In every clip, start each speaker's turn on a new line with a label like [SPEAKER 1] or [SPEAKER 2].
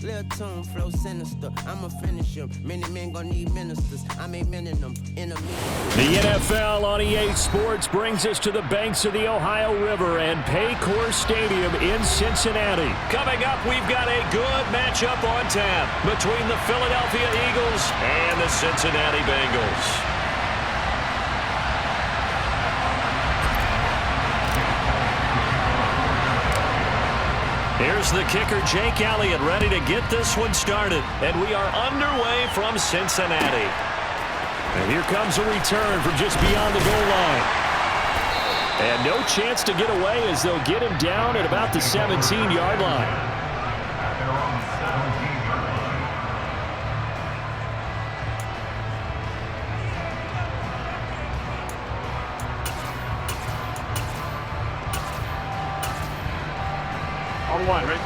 [SPEAKER 1] Lil' tune, flow sinister. I'ma finish him. Many men gon' need ministers. I'm a men in them.
[SPEAKER 2] The NFL on EA Sports brings us to the banks of the Ohio River and Paycor Stadium in Cincinnati. Coming up, we've got a good matchup on tap between the Philadelphia Eagles and the Cincinnati Bengals. Here's the kicker, Jake Elliott, ready to get this one started. And we are underway from Cincinnati. And here comes a return from just beyond the goal line. And no chance to get away as they'll get him down at about the 17-yard line.
[SPEAKER 3] On one, right?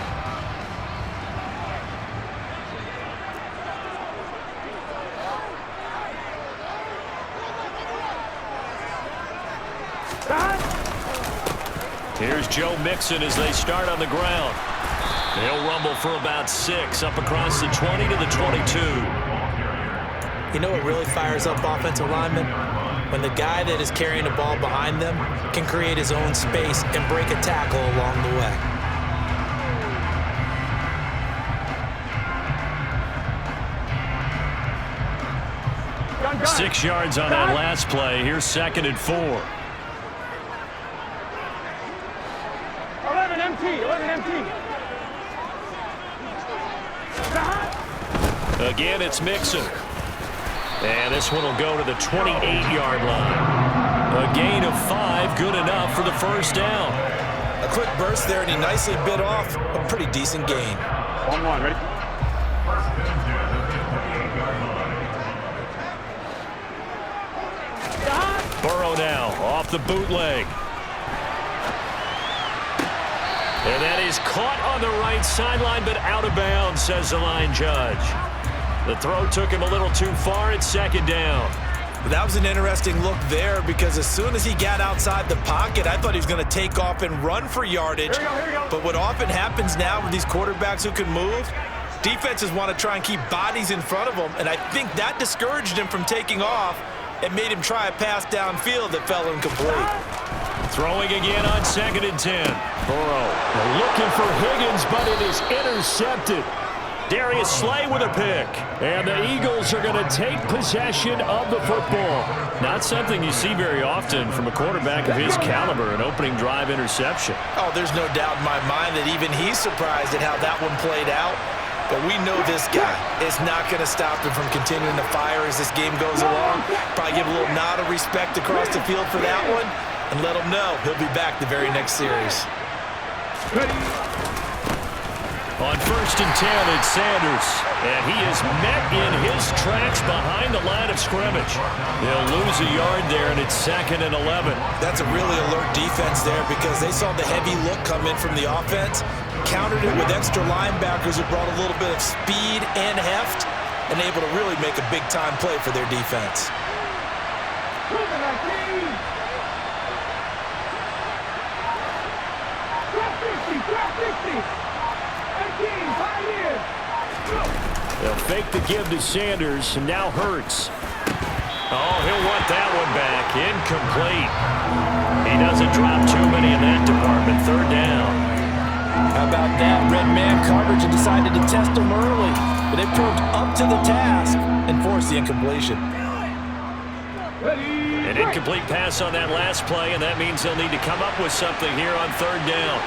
[SPEAKER 2] Here's Joe Mixon as they start on the ground. They'll rumble for about 6 up across the 20 to the 22.
[SPEAKER 4] You know what really fires up offensive linemen? When the guy that is carrying the ball behind them can create his own space and break a tackle along the way.
[SPEAKER 2] 6 yards on that last play. Here's 2nd and 4.
[SPEAKER 3] 11 empty.
[SPEAKER 2] Again, it's Mixon. And this one will go to the 28-yard line. A gain of 5, good enough for the first down.
[SPEAKER 4] A quick burst there, and he nicely bit off a pretty decent gain.
[SPEAKER 3] On one, ready?
[SPEAKER 2] Burrow now off the bootleg. And that is caught on the right sideline, but out of bounds, says the line judge. The throw took him a little too far at 2nd down.
[SPEAKER 4] That was an interesting look there because as soon as he got outside the pocket, I thought he was going to take off and run for yardage.
[SPEAKER 3] Here we go.
[SPEAKER 4] But what often happens now with these quarterbacks who can move, defenses want to try and keep bodies in front of them, and I think that discouraged him from taking off and made him try a pass downfield that fell incomplete.
[SPEAKER 2] Throwing again on 2nd and 10. Burrow looking for Higgins, but it is intercepted. Darius Slay with a pick. And the Eagles are going to take possession of the football. Not something you see very often from a quarterback of his caliber, an opening drive interception.
[SPEAKER 4] Oh, there's no doubt in my mind that even he's surprised at how that one played out. But we know this guy is not going to stop him from continuing to fire as this game goes along. Probably give a little nod of respect across the field for that one and let him know he'll be back the very next series.
[SPEAKER 2] On 1st and 10, it's Sanders. And he is met in his tracks behind the line of scrimmage. They'll lose a yard there, and it's 2nd and 11.
[SPEAKER 4] That's a really alert defense there because they saw the heavy look come in from the offense, countered it with extra linebackers who brought a little bit of speed and heft, and able to really make a big-time play for their defense.
[SPEAKER 2] They'll fake the give to Sanders, and now Hurts. Oh, he'll want that one back. Incomplete. He doesn't drop too many in that department. 3rd down.
[SPEAKER 4] How about that? Red man coverage and decided to test him early, but it proved up to the task and forced the incompletion.
[SPEAKER 2] An incomplete pass on that last play, and that means they'll need to come up with something here on 3rd down.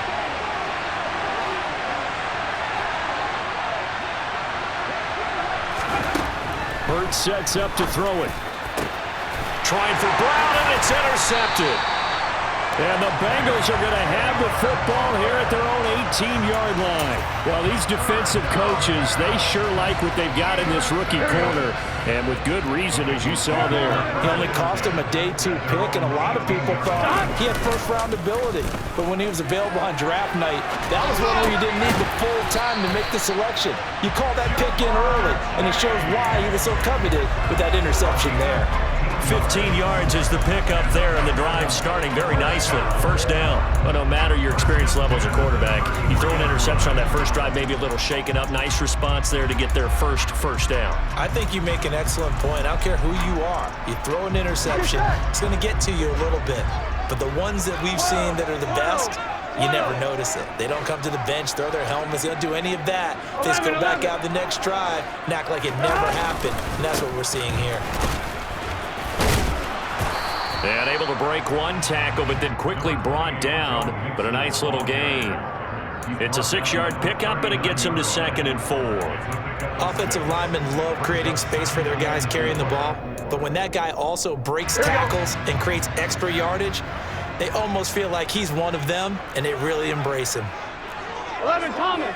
[SPEAKER 2] Hurts sets up to throw it. Trying for Brown, and it's intercepted. And the Bengals are going to have the football here at their own 18-yard line. Well, these defensive coaches, they sure like what they've got in this rookie corner, and with good reason, as you saw there.
[SPEAKER 4] He only cost him a day 2 pick, and a lot of people thought he had first-round ability. But when he was available on draft night, that was one where you didn't need the full time to make the selection. You call that pick in early, and it shows why he was so coveted with that interception there.
[SPEAKER 2] 15 yards is the pickup there, and the drive starting very nicely. First down. But no matter your experience level as a quarterback, you throw an interception on that first drive, maybe a little shaken up. Nice response there to get their first down.
[SPEAKER 4] I think you make an excellent point. I don't care who you are. You throw an interception, it's going to get to you a little bit. But the ones that we've seen that are the best, you never notice it. They don't come to the bench, throw their helmets. They don't do any of that. They just go back out the next drive and act like it never happened. And that's what we're seeing here.
[SPEAKER 2] And able to break one tackle, but then quickly brought down. But a nice little gain. It's a 6-yard pickup, and it gets them to 2nd and 4.
[SPEAKER 4] Offensive linemen love creating space for their guys carrying the ball. But when that guy also breaks tackles and creates extra yardage, they almost feel like he's one of them, and they really embrace him.
[SPEAKER 3] 11, Thomas.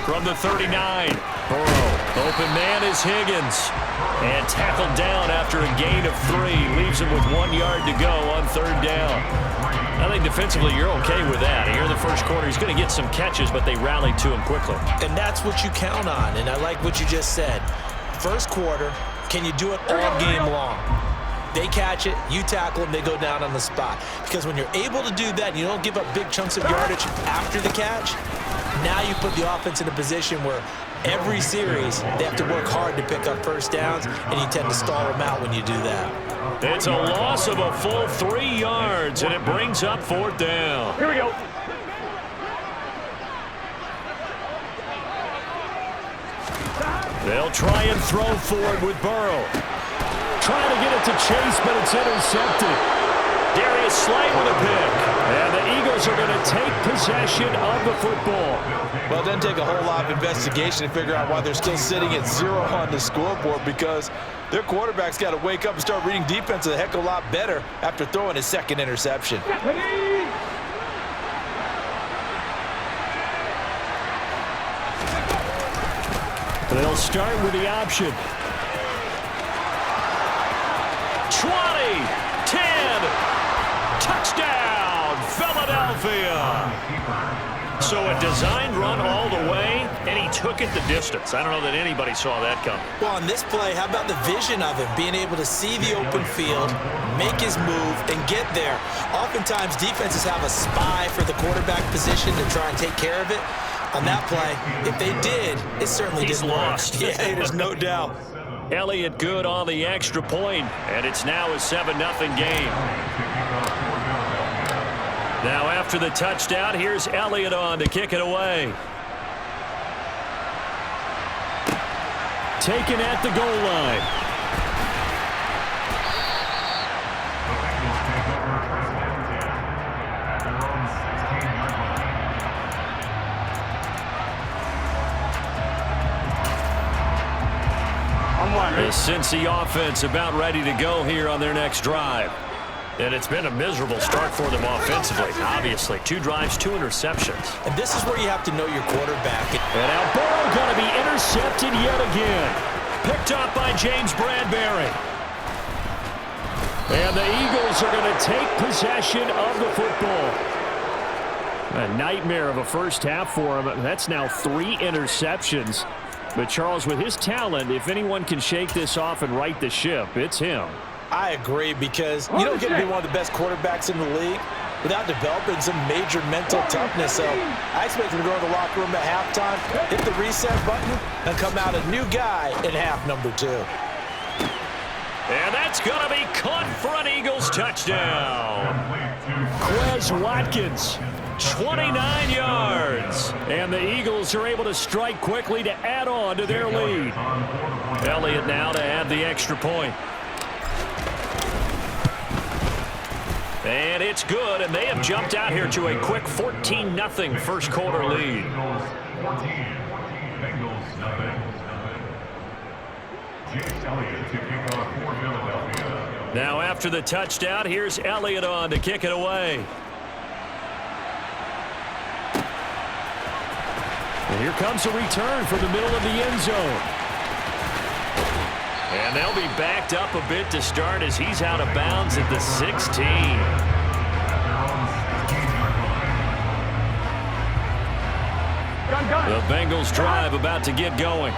[SPEAKER 2] From the 39, Burrow. Open man is Higgins. And tackled down after a gain of 3. Leaves him with 1 yard to go on 3rd down. I think defensively you're okay with that. Here in the first quarter, he's going to get some catches, but they rallied to him quickly.
[SPEAKER 4] And that's what you count on, and I like what you just said. First quarter, can you do it all game long? They catch it, you tackle them, they go down on the spot. Because when you're able to do that, and you don't give up big chunks of yardage after the catch, now you put the offense in a position where every series they have to work hard to pick up first downs, and you tend to stall them out when you do that.
[SPEAKER 2] It's a loss of a full 3 yards, and it brings up 4th down.
[SPEAKER 3] Here we go.
[SPEAKER 2] They'll try and throw forward with Burrow. Trying to get it to Chase, but it's intercepted. Darius Slay with a pick. And the Eagles are going to take possession of the football.
[SPEAKER 4] Well, it doesn't take a whole lot of investigation to figure out why they're still sitting at 0 on the scoreboard, because their quarterback's got to wake up and start reading defense a heck of a lot better after throwing his 2nd interception.
[SPEAKER 2] They'll start with the option. 20, 10, touchdown, Philadelphia. So a designed run all the way, and he took it the distance. I don't know that anybody saw that coming.
[SPEAKER 4] Well, on this play, how about the vision of him, being able to see the open field, make his move, and get there. Oftentimes, defenses have a spy for the quarterback position to try and take care of it. On that play, if they did, it certainly didn't
[SPEAKER 2] lost.
[SPEAKER 4] work. Yeah, there's no doubt.
[SPEAKER 2] Elliott good on the extra point, and it's now a 7-0 game. Now after the touchdown, here's Elliott on to kick it away. Taken at the goal line. The Cincy offense about ready to go here on their next drive. And it's been a miserable start for them offensively, obviously. 2 drives, 2 interceptions.
[SPEAKER 4] And this is where you have to know your quarterback.
[SPEAKER 2] And now Burrow going to be intercepted yet again. Picked up by James Bradbury. And the Eagles are going to take possession of the football. A nightmare of a first half for him. That's now 3 interceptions. But Charles, with his talent, if anyone can shake this off and right the ship, it's him.
[SPEAKER 4] I agree, because you don't get to be one of the best quarterbacks in the league without developing some major mental toughness. So I expect him to go to the locker room at halftime, hit the reset button, and come out a new guy in half number 2.
[SPEAKER 2] And that's going to be caught for an Eagles touchdown. Quez Watkins, 29 yards. And the Eagles are able to strike quickly to add on to their lead. Elliott now to add the extra point. And it's good, and they have jumped out here to a quick 14-0 first quarter lead. Now after the touchdown, here's Elliott on to kick it away. And here comes a return from the middle of the end zone. And they'll be backed up a bit to start as he's out of bounds at the 16. The Bengals drive about to get going.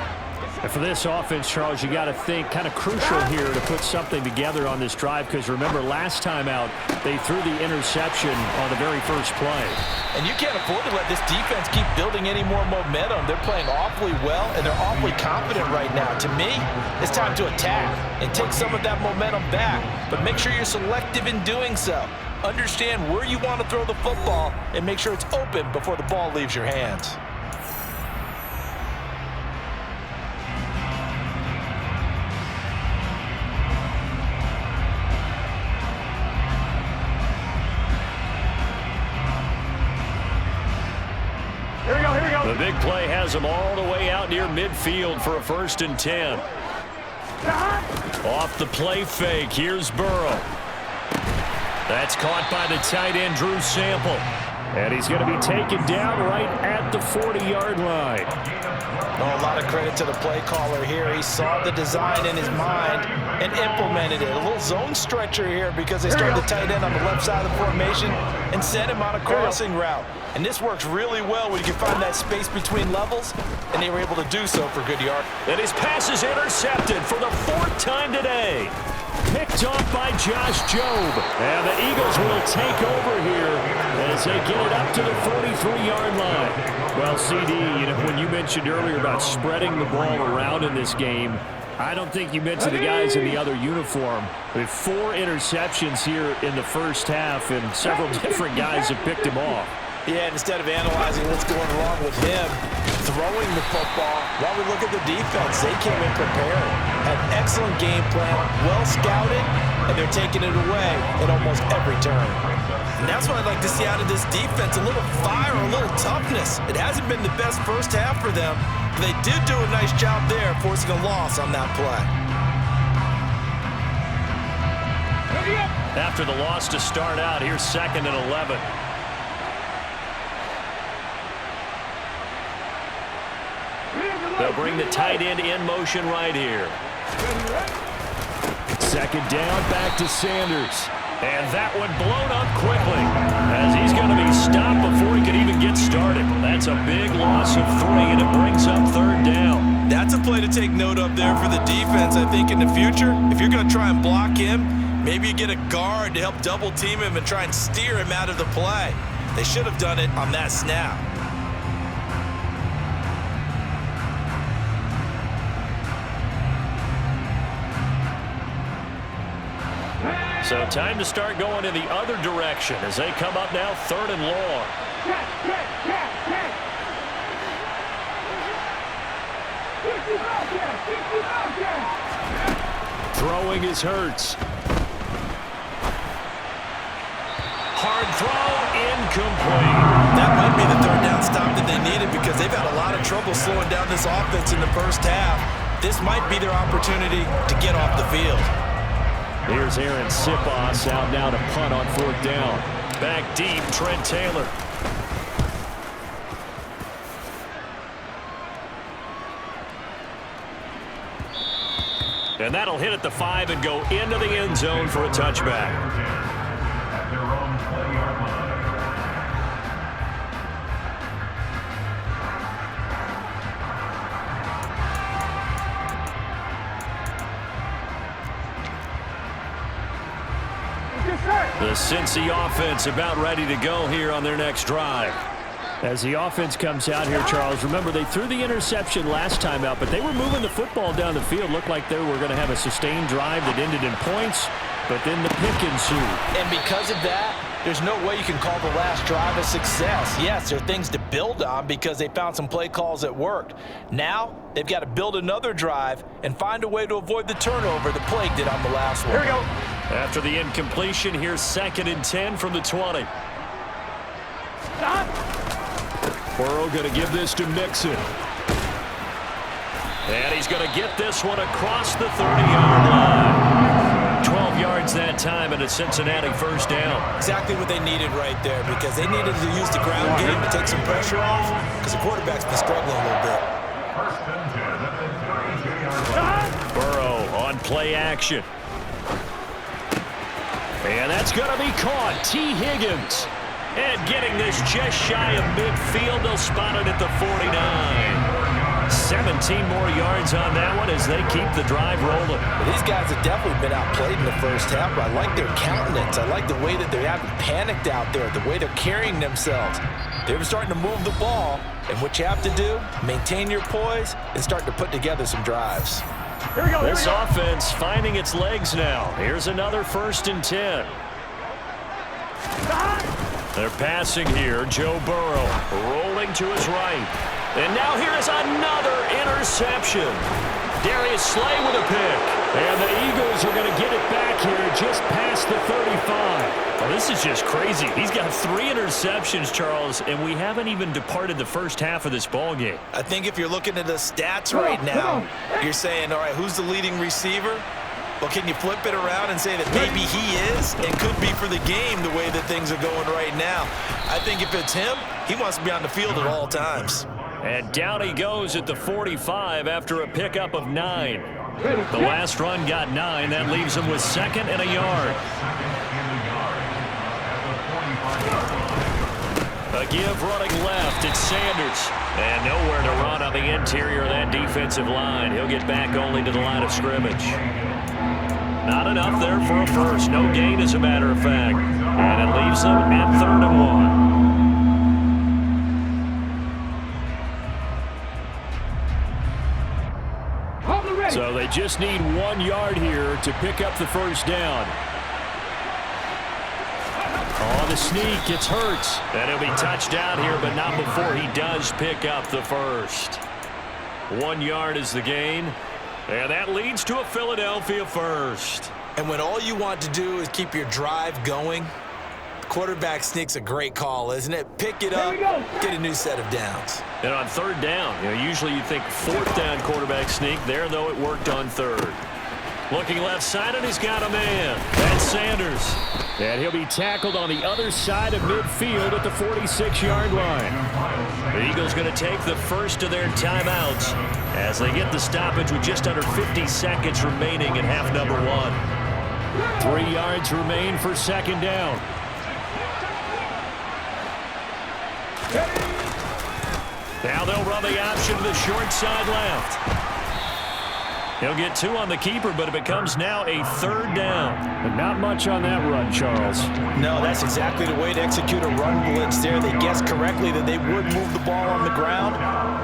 [SPEAKER 2] And for this offense, Charles, you got to think kind of crucial here to put something together on this drive, because remember last time out they threw the interception on the very first play.
[SPEAKER 4] And you can't afford to let this defense keep building any more momentum. They're playing awfully well, and they're awfully confident right now. To me, it's time to attack and take some of that momentum back, but make sure you're selective in doing so. Understand where you want to throw the football and make sure it's open before the ball leaves your hands.
[SPEAKER 2] The big play has them all the way out near midfield for a 1st and 10. Off the play fake, here's Burrow. That's caught by the tight end, Drew Sample. And he's going to be taken down right at the 40-yard line.
[SPEAKER 4] Well, a lot of credit to the play caller here. He saw the design in his mind and implemented it. A little zone stretcher here because they started the tight end on the left side of the formation and sent him on a crossing route. And this works really well when you can find that space between levels, and they were able to do so for good yard.
[SPEAKER 2] And his pass is intercepted for the 4th time today. Picked off by Josh Jobe. And the Eagles will take over here as they get it up to the 43-yard line. Well, CD, you know, when you mentioned earlier about spreading the ball around in this game, I don't think you mentioned the guys in the other uniform. With 4 interceptions here in the first half, and several different guys have picked him off.
[SPEAKER 4] Yeah, and instead of analyzing what's going wrong with him throwing the football, while we look at the defense, they came in prepared. Had an excellent game plan, well scouted, and they're taking it away at almost every turn. And that's what I'd like to see out of this defense, a little fire, a little toughness. It hasn't been the best first half for them, but they did do a nice job there forcing a loss on that play.
[SPEAKER 2] After the loss to start out, here's 2nd and 11. They'll bring the tight end in motion right here. 2nd down, back to Sanders. And that one blown up quickly as he's going to be stopped before he can even get started. That's a big loss of 3, and it brings up 3rd down.
[SPEAKER 4] That's a play to take note of there for the defense. I think in the future, if you're going to try and block him, maybe you get a guard to help double team him and try and steer him out of the play. They should have done it on that snap.
[SPEAKER 2] So time to start going in the other direction as they come up now 3rd and long. Throwing is Hurts. Hard throw, incomplete.
[SPEAKER 4] That might be the 3rd down stop that they needed because they've had a lot of trouble slowing down this offense in the first half. This might be their opportunity to get off the field.
[SPEAKER 2] Here's Aaron Sipos out now to punt on 4th down. Back deep, Trent Taylor. And that'll hit at the 5 and go into the end zone for a touchback. The Cincy offense about ready to go here on their next drive. As the offense comes out here, Charles, remember they threw the interception last time out, but they were moving the football down the field. Looked like they were going to have a sustained drive that ended in points, but then the pick ensued.
[SPEAKER 4] And because of that, there's no way you can call the last drive a success. Yes, there are things to build on because they found some play calls that worked. Now, they've got to build another drive and find a way to avoid the turnover that plagued it on the last one.
[SPEAKER 3] Here we go.
[SPEAKER 2] After the incompletion, here's 2nd and 10 from the 20. Burrow going to give this to Mixon. And he's going to get this one across the 30-yard line. 12 yards that time and a Cincinnati 1st down.
[SPEAKER 4] Exactly what they needed right there because they needed to use the ground game to take some pressure off because the quarterback's been struggling a little bit.
[SPEAKER 2] Burrow on play action. And that's going to be caught. T. Higgins. And getting this just shy of midfield. They'll spot it at the 49. 17 more yards on that one as they keep the drive rolling.
[SPEAKER 4] Well, these guys have definitely been outplayed in the first half, but I like their countenance. I like the way that they haven't panicked out there, the way they're carrying themselves. They're starting to move the ball, and what you have to do, maintain your poise and start to put together some drives.
[SPEAKER 3] Here we go.
[SPEAKER 2] This offense finding its legs now. Here's another 1st and 10. They're passing here. Joe Burrow rolling to his right. And now here is another interception. Darius Slay with a pick. And the Eagles are going to get it back here just past the 35. Well, this is just crazy. He's got 3 interceptions, Charles, and we haven't even departed the first half of this ball game.
[SPEAKER 4] I think if you're looking at the stats right now, you're saying, all right, who's the leading receiver? Well, can you flip it around and say that maybe he is and could be for the game the way that things are going right now? I think if it's him, he wants to be on the field at all times.
[SPEAKER 2] And down he goes at the 45 after a pickup of 9. The last run got 9. That leaves him with 2nd and a yard. A give running left. It's Sanders. And nowhere to run on the interior of that defensive line. He'll get back only to the line of scrimmage. Not enough there for a first. No gain, as a matter of fact. And it leaves them at 3rd and 1. So they just need 1 yard here to pick up the first down. Oh, the sneak. It's Hurts. And he'll be touched down here, but not before he does pick up the first. 1 yard is the gain. And that leads to a Philadelphia first.
[SPEAKER 4] And when all you want to do is keep your drive going, quarterback sneak's a great call, isn't it? Pick it up, get a new set of downs.
[SPEAKER 2] And on 3rd down, usually you think 4th down quarterback sneak. There, though, it worked on 3rd. Looking left side, and he's got a man. That's Sanders. And he'll be tackled on the other side of midfield at the 46-yard line. The Eagles going to take the first of their timeouts as they get the stoppage with just under 50 seconds remaining in half number 1. 3 yards remain for 2nd down. Now they'll run the option to the short side left. He'll get 2 on the keeper, but it becomes now a 3rd down. But not much on that run, Charles.
[SPEAKER 4] No, that's exactly the way to execute a run blitz there. They guessed correctly that they would move the ball on the ground,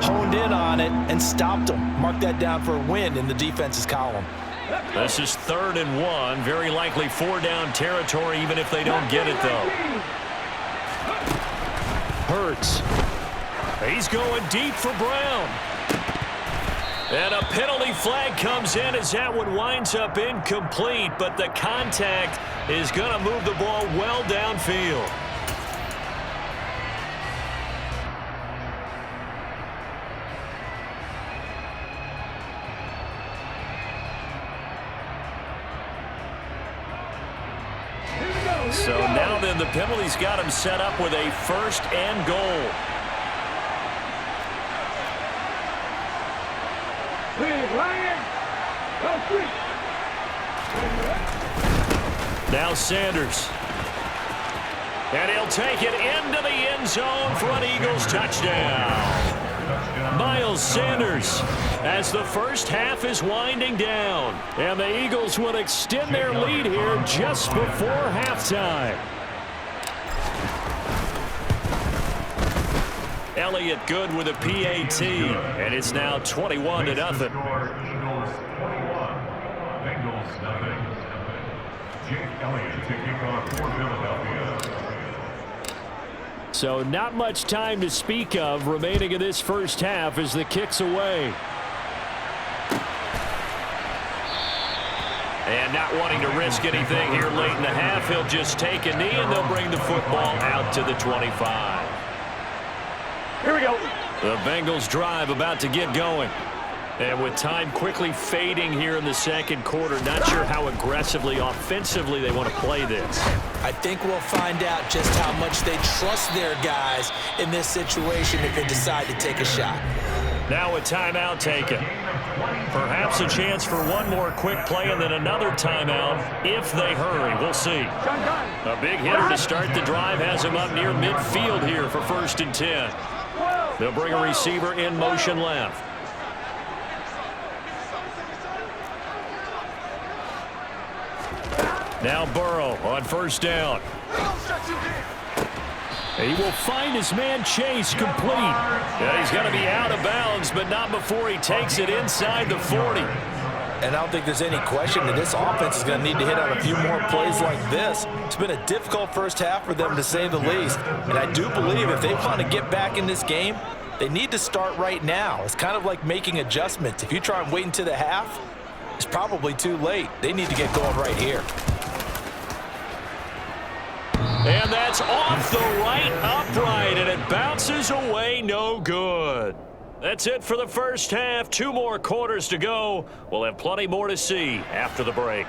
[SPEAKER 4] honed in on it, and stopped them. Mark that down for a win in the defense's column.
[SPEAKER 2] This is 3rd and 1. Very likely 4-down territory, even if they don't get it, though. Hurts. He's going deep for Brown. And a penalty flag comes in as that one winds up incomplete, but the contact is going to move the ball well downfield. So now then the penalty's got him set up with a 1st and goal. Now Sanders. And he'll take it into the end zone for an Eagles touchdown. Miles Sanders as the first half is winding down. And the Eagles will extend their lead here just before halftime. Elliott good with a PAT, and it's now 21-0.
[SPEAKER 5] Bengals nothing. Jake Elliott to kick off for Philadelphia.
[SPEAKER 2] So not much time to speak of remaining in this first half as the kick's away. And not wanting to risk anything here late in the half, he'll just take a knee and they'll bring the football out to the 25.
[SPEAKER 3] Here we go.
[SPEAKER 2] The Bengals drive about to get going. And with time quickly fading here in the second quarter, not sure how aggressively, offensively they want to play this.
[SPEAKER 4] I think we'll find out just how much they trust their guys in this situation if they decide to take a shot.
[SPEAKER 2] Now a timeout taken. Perhaps a chance for one more quick play and then another timeout if they hurry. We'll see. A big hitter to start the drive has him up near midfield here for 1st and 10. They'll bring a receiver in motion left. Now Burrow on first down. He will find his man Chase complete. Yeah, he's going to be out of bounds, but not before he takes it inside the 40.
[SPEAKER 4] And I don't think there's any question that this offense is going to need to hit on a few more plays like this. It's been a difficult first half for them, to say the least. And I do believe if they want to get back in this game, they need to start right now. It's kind of like making adjustments. If you try and wait until the half, it's probably too late. They need to get going right here.
[SPEAKER 2] And that's off the right upright, and it bounces away, no good. That's it for the first half. 2 more quarters to go. We'll have plenty more to see after the break.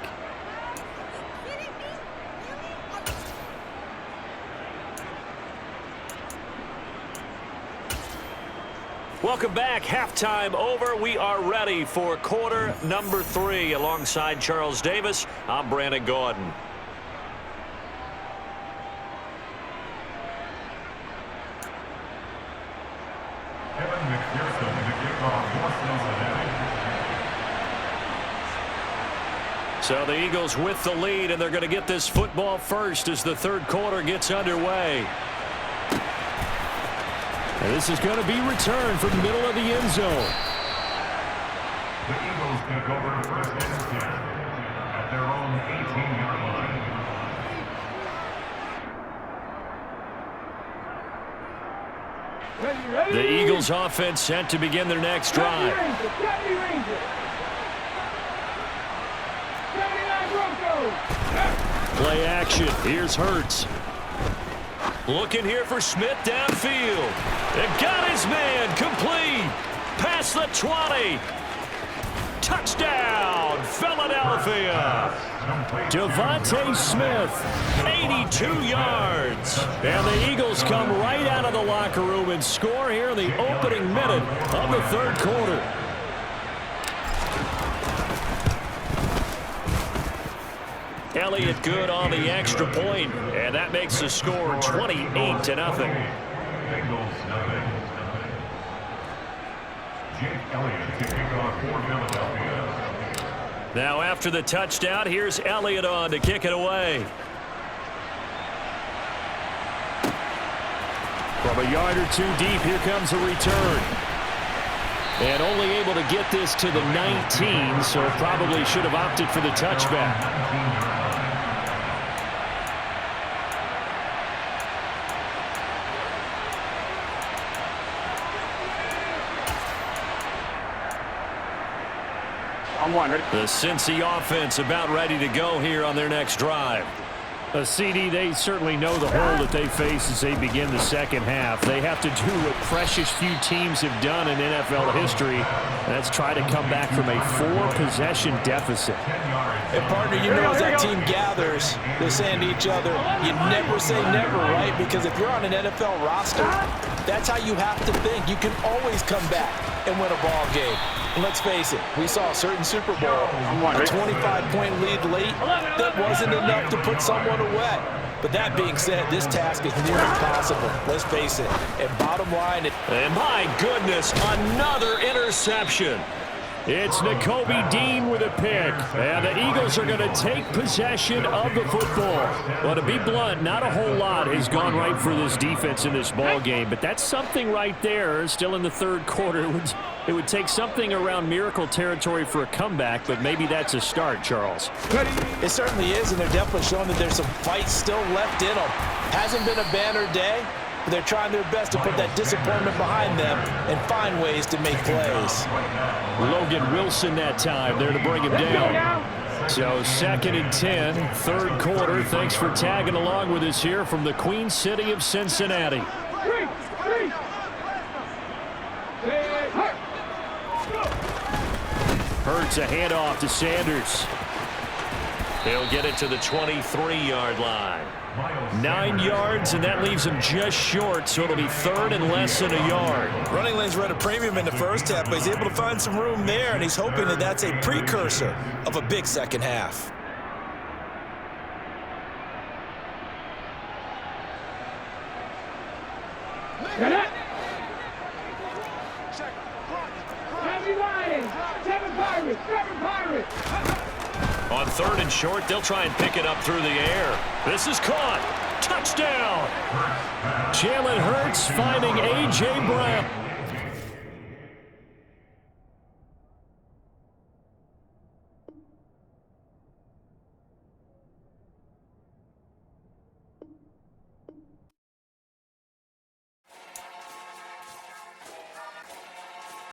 [SPEAKER 2] Welcome back. Halftime over. We are ready for quarter number 3. Alongside Charles Davis, I'm Brandon Gordon. So the Eagles with the lead, and they're going to get this football first as the third quarter gets underway. And this is going to be returned from the middle of the end zone.
[SPEAKER 5] The Eagles take over first and 10 at their own 18-yard line.
[SPEAKER 2] The Eagles offense set to begin their next drive. Play action. Here's Hurts. Looking here for Smith downfield. And got his man complete. Past the 20. Touchdown, Philadelphia. Devontae Smith, 82 yards. And the Eagles come right out of the locker room and score here in the opening minute of the third quarter. Elliott good on the extra point, and that makes the score 28-0.
[SPEAKER 5] Bengals nothing. Jake Elliott to kick off for Philadelphia.
[SPEAKER 2] Now after the touchdown, here's Elliott on to kick it away. From a yard or 2 deep, here comes a return. And only able to get this to the 19, so probably should have opted for the touchback. The Cincy offense about ready to go here on their next drive. CD, they certainly know the hole that they face as they begin the second half. They have to do what precious few teams have done in NFL history. That's try to come back from a 4-possession deficit.
[SPEAKER 4] And partner, you know as that team gathers, they're saying to each other, you never say never, right? Because if you're on an NFL roster, that's how you have to think. You can always come back and win a ball game. And let's face it, we saw a certain Super Bowl, a 25-point lead late, that wasn't enough to put someone away. But that being said, this task is near impossible. Let's face it. And bottom line,
[SPEAKER 2] and my goodness, another interception. It's Nakobe Dean with a pick, and the Eagles are going to take possession of the football. Well, to be blunt, not a whole lot has gone right for this defense in this ball game, but that's something right there. Still in the third quarter, it would take something around miracle territory for a comeback, but maybe that's a start, Charles.
[SPEAKER 4] It certainly is, and they're definitely showing that there's some fight still left in them. Hasn't been a banner day, but they're trying their best to put that disappointment behind them and find ways to make plays.
[SPEAKER 2] Logan Wilson that time there to bring him down. So 2nd and 10, third quarter. Thanks for tagging along with us here from the Queen City of Cincinnati. Hurts a handoff to Sanders. He'll get it to the 23-yard line. 9 yards, and that leaves him just short, so it'll be third and less than a yard.
[SPEAKER 4] Running lanes were at a premium in the first half, but he's able to find some room there, and he's hoping that that's a precursor of a big second half.
[SPEAKER 2] On 3rd and short. They'll try and pick it up through the air. This is caught. Touchdown. Jalen Hurts finding A.J. Brown.